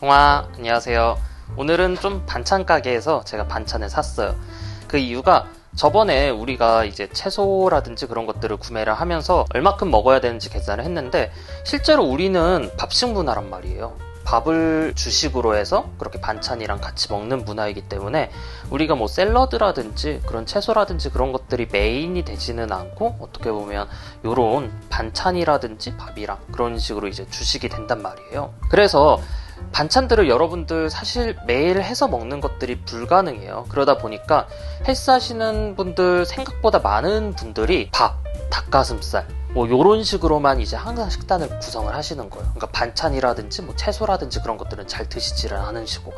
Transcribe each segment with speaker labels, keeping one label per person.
Speaker 1: 동아, 안녕하세요. 오늘은 좀 반찬 가게에서 제가 반찬을 샀어요. 그 이유가 저번에 우리가 이제 채소라든지 그런 것들을 구매를 하면서 얼마큼 먹어야 되는지 계산을 했는데, 실제로 우리는 밥식 문화란 말이에요. 밥을 주식으로 해서 그렇게 반찬이랑 같이 먹는 문화이기 때문에 우리가 뭐 샐러드라든지 그런 채소라든지 그런 것들이 메인이 되지는 않고, 어떻게 보면 요런 반찬이라든지 밥이랑 그런 식으로 이제 주식이 된단 말이에요. 그래서 반찬들을 여러분들 사실 매일 해서 먹는 것들이 불가능해요. 그러다 보니까 헬스 하시는 분들 생각보다 많은 분들이 밥, 닭가슴살 뭐 요런 식으로만 이제 항상 식단을 구성을 하시는 거예요. 그러니까 반찬이라든지 뭐 채소라든지 그런 것들은 잘 드시지를 않으시고,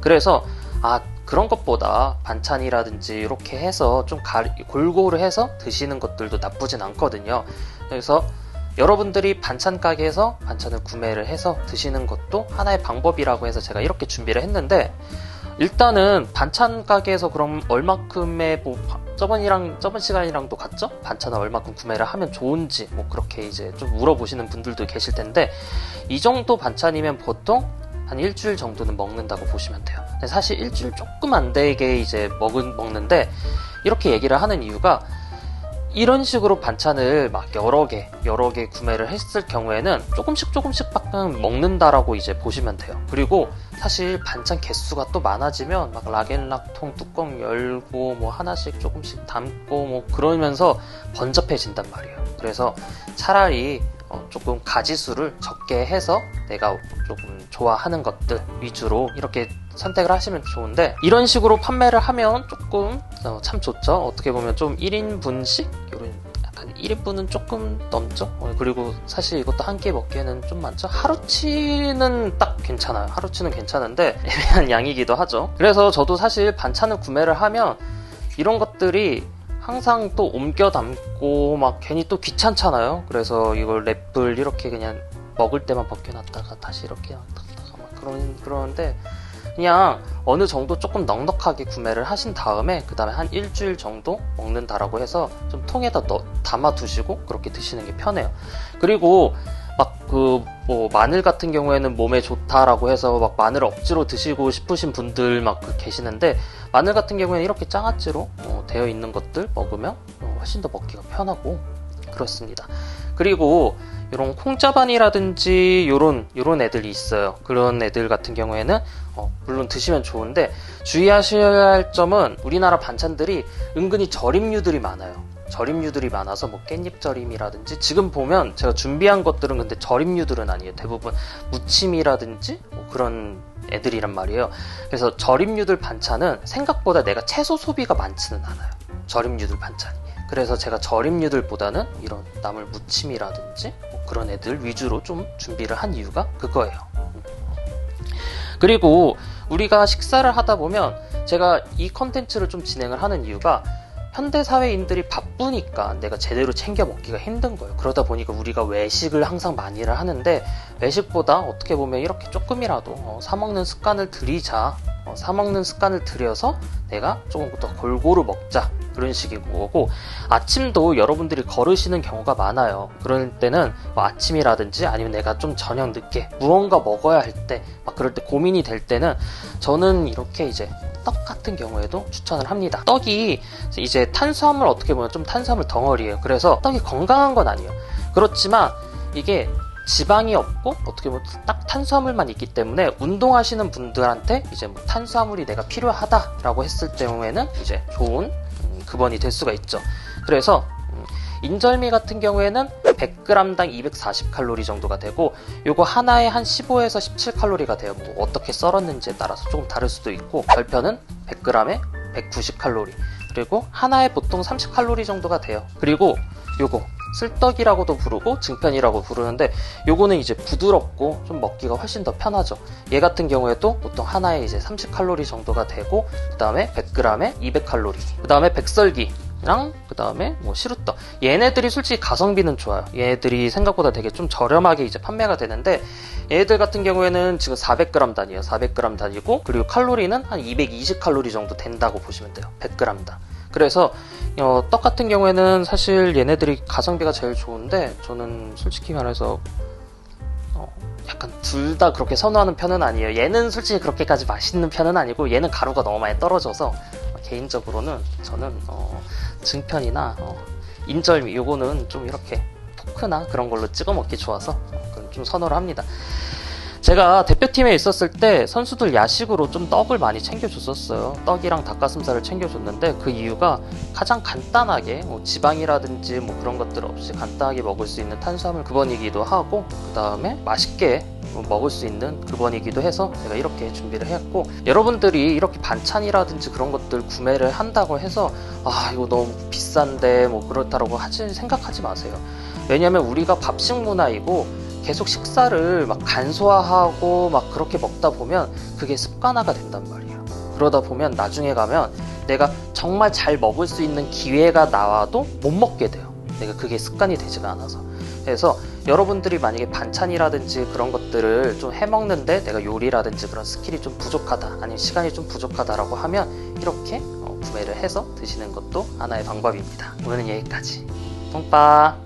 Speaker 1: 그래서 그런 것보다 반찬이라든지 이렇게 해서 좀 골고루 해서 드시는 것들도 나쁘진 않거든요. 그래서 여러분들이 반찬 가게에서 반찬을 구매를 해서 드시는 것도 하나의 방법이라고 해서 제가 이렇게 준비를 했는데, 일단은 반찬 가게에서 그럼 얼마큼의 저번 시간이랑도 같죠? 반찬을 얼마큼 구매를 하면 좋은지 뭐 그렇게 이제 좀 물어보시는 분들도 계실 텐데, 이 정도 반찬이면 보통 한 일주일 정도는 먹는다고 보시면 돼요. 근데 사실 일주일 조금 안 되게 이제 먹는데, 이렇게 얘기를 하는 이유가 이런 식으로 반찬을 막 여러 개 구매를 했을 경우에는 조금씩 먹는다라고 이제 보시면 돼요. 그리고 사실 반찬 개수가 또 많아지면 막 락앤락통 뚜껑 열고 뭐 하나씩 조금씩 담고 뭐 그러면서 번잡해진단 말이에요. 그래서 차라리 조금 가지수를 적게 해서 내가 조금 좋아하는 것들 위주로 이렇게 선택을 하시면 좋은데, 이런 식으로 판매를 하면 조금 참 좋죠. 어떻게 보면 좀 1인분씩 이런 약간 1인분은 조금 넘죠. 그리고 사실 이것도 한 끼 먹기에는 좀 많죠. 하루치는 딱 괜찮아요. 하루치는 괜찮은데 애매한 양이기도 하죠. 그래서 저도 사실 반찬을 구매를 하면 이런 것들이 항상 또 옮겨 담고 막 괜히 또 귀찮잖아요. 그래서 이걸 랩을 이렇게 그냥 먹을 때만 벗겨놨다가 다시 이렇게 놨다가 막 그러는데, 그냥 어느 정도 조금 넉넉하게 구매를 하신 다음에 그 다음에 한 일주일 정도 먹는다라고 해서 좀 통에다 담아 두시고 그렇게 드시는 게 편해요. 그리고 막 뭐 마늘 같은 경우에는 몸에 좋다라고 해서 막 마늘을 억지로 드시고 싶으신 분들 막 계시는데, 마늘 같은 경우에는 이렇게 장아찌로 되어 있는 것들 먹으면 훨씬 더 먹기가 편하고 그렇습니다. 그리고 이런 콩자반이라든지 요런 애들이 있어요. 그런 애들 같은 경우에는 물론 드시면 좋은데, 주의하셔야 할 점은 우리나라 반찬들이 은근히 절임류들이 많아요. 절임류들이 많아서 뭐 깻잎절임이라든지, 지금 보면 제가 준비한 것들은 근데 절임류들은 아니에요. 대부분 무침이라든지 뭐 그런 애들이란 말이에요. 그래서 절임류들 반찬은 생각보다 내가 채소 소비가 많지는 않아요. 절임류들 반찬이. 그래서 제가 절임류들보다는 이런 나물 무침이라든지 뭐 그런 애들 위주로 좀 준비를 한 이유가 그거예요. 그리고 우리가 식사를 하다 보면 제가 이 컨텐츠를 좀 진행을 하는 이유가, 현대사회인들이 바쁘니까 내가 제대로 챙겨 먹기가 힘든 거예요. 그러다 보니까 우리가 외식을 항상 많이를 하는데, 외식보다 어떻게 보면 이렇게 조금이라도 사먹는 습관을 들여서 내가 조금 더 골고루 먹자, 그런 식인 거고, 아침도 여러분들이 걸으시는 경우가 많아요. 그럴 때는 뭐 아침이라든지 아니면 내가 좀 저녁 늦게 무언가 먹어야 할 때, 막 그럴 때 고민이 될 때는 저는 이렇게 이제 떡 같은 경우에도 추천을 합니다. 떡이 이제 탄수화물, 어떻게 보면 좀 탄수화물 덩어리예요. 그래서 떡이 건강한 건 아니에요. 그렇지만 이게 지방이 없고 어떻게 보면 딱 탄수화물만 있기 때문에 운동하시는 분들한테 이제 뭐 탄수화물이 내가 필요하다라고 했을 경우에는 이제 좋은 급원이 될 수가 있죠. 그래서 인절미 같은 경우에는 100g당 240칼로리 정도가 되고, 요거 하나에 한 15에서 17칼로리가 돼요. 뭐 어떻게 썰었는지에 따라서 조금 다를 수도 있고, 별편은 100g에 190칼로리, 그리고 하나에 보통 30칼로리 정도가 돼요. 그리고 요거 쓸떡이라고도 부르고 증편이라고 부르는데, 요거는 이제 부드럽고 좀 먹기가 훨씬 더 편하죠. 얘 같은 경우에도 보통 하나에 이제 30칼로리 정도가 되고, 그 다음에 100g에 200칼로리, 그 다음에 백설기 그 다음에 뭐 시루떡, 얘네들이 솔직히 가성비는 좋아요. 얘네들이 생각보다 되게 좀 저렴하게 이제 판매가 되는데, 얘네들 같은 경우에는 지금 400g 단위예요. 400g 단위고, 그리고 칼로리는 한 220칼로리 정도 된다고 보시면 돼요. 100g당. 그래서 떡 같은 경우에는 사실 얘네들이 가성비가 제일 좋은데, 저는 솔직히 말해서 약간 둘 다 그렇게 선호하는 편은 아니에요. 얘는 솔직히 그렇게까지 맛있는 편은 아니고 얘는 가루가 너무 많이 떨어져서 개인적으로는 저는 증편이나 인절미 요거는 좀 이렇게 포크나 그런 걸로 찍어 먹기 좋아서 그건 좀 선호를 합니다. 제가 대표팀에 있었을 때 선수들 야식으로 좀 떡을 많이 챙겨줬었어요. 떡이랑 닭가슴살을 챙겨줬는데 그 이유가 가장 간단하게 지방이라든지 그런 것들 없이 간단하게 먹을 수 있는 탄수화물 그번이기도 하고 그 다음에 맛있게 먹을 수 있는 그번이기도 해서 제가 이렇게 준비를 했고, 여러분들이 이렇게 반찬이라든지 그런 것들 구매를 한다고 해서 이거 너무 비싼데 그렇다라고 생각하지 마세요. 왜냐면 우리가 밥식 문화이고 계속 식사를 막 간소화하고 막 그렇게 먹다 보면 그게 습관화가 된단 말이에요. 그러다 보면 나중에 가면 내가 정말 잘 먹을 수 있는 기회가 나와도 못 먹게 돼요. 내가 그게 습관이 되지가 않아서. 그래서 여러분들이 만약에 반찬이라든지 그런 것들을 좀 해먹는데 내가 요리라든지 그런 스킬이 좀 부족하다, 아니면 시간이 좀 부족하다라고 하면 이렇게 구매를 해서 드시는 것도 하나의 방법입니다. 오늘은 여기까지. 똥빠.